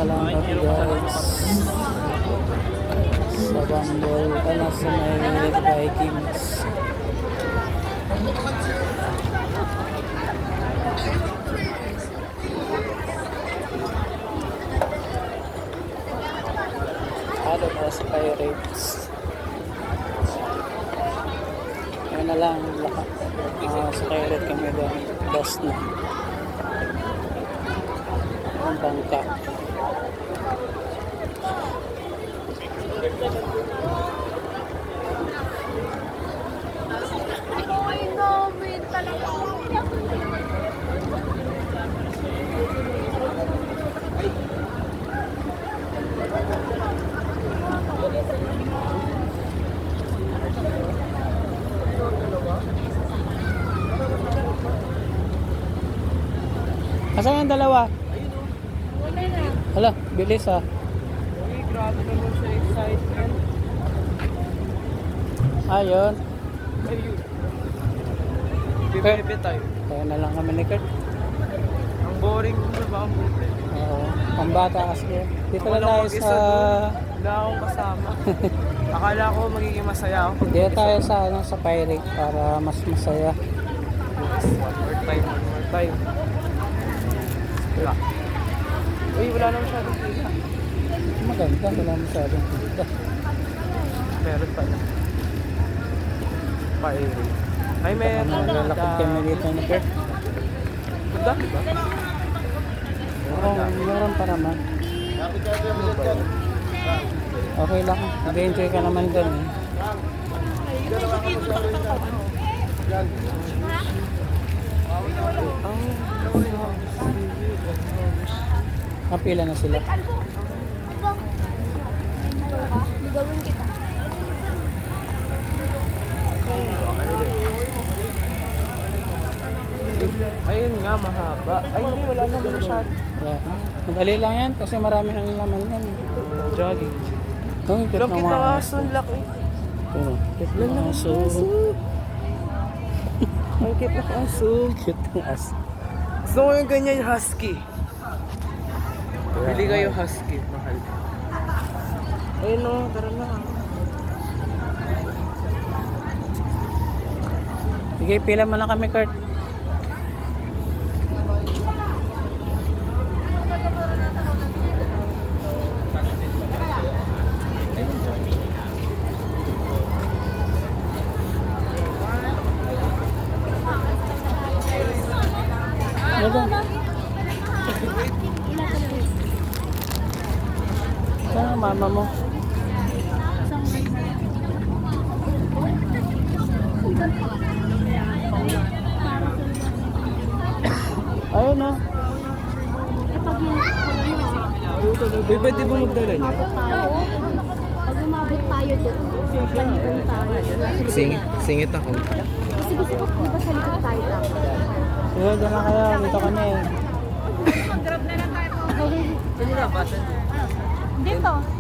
na lang kami guys sa Bumble, sa may Vikings. Halo na sa Pirates. Ayun na lang, sa Pirate kami doon, last na ang bangka. Asan ang dalawa? Hala, bilis ah. Uy, grabe naman sa excitement. Ayun. Ayun. Bibebe tayo. Kaya na lang kami ni Kurt. Ang boring ko ba ang buhay? Oo, pambata kasi. Dito na tayo sa... Wala akong kasama. Akala ko magiging masaya ako. Dito tayo sa, sa Pirate para mas masaya. Yes, one more time. Wala. Uy, wala na masyadong pila. Maganda, wala masyadong kita. Meron pala. Pirate. Ay, meron. Lalakad kami dito ni Kurt. Ganda, diba? Oo, meron pa naman. Okay lang, nag-enjoy ka naman dun eh. Kapila na sila. Ligawin kita. Ayun nga, mahaba. Ay, hindi, wala na masyado. Wala. Madali lang yan kasi marami nang laman yan. Jogging. Ang cute Look, ng kita mga aso, ang laki. Oo, cute ng aso. Ang cute ng aso. Cute ng aso. Gusto ko yung ganyan husky. Bili kayo husky, mahal. Ayun o, tara na. Sige, pila mo na kami, Kurt. Saan ang mama mo? Ayun na. Uy, pwede ba magdala niya? Pag umabot tayo doon, panibong tayo. Singit ako. Kasi gusto ko, di ba sa likod tayo lang? Sige, dyan lang kayo. Dito kami. Dito.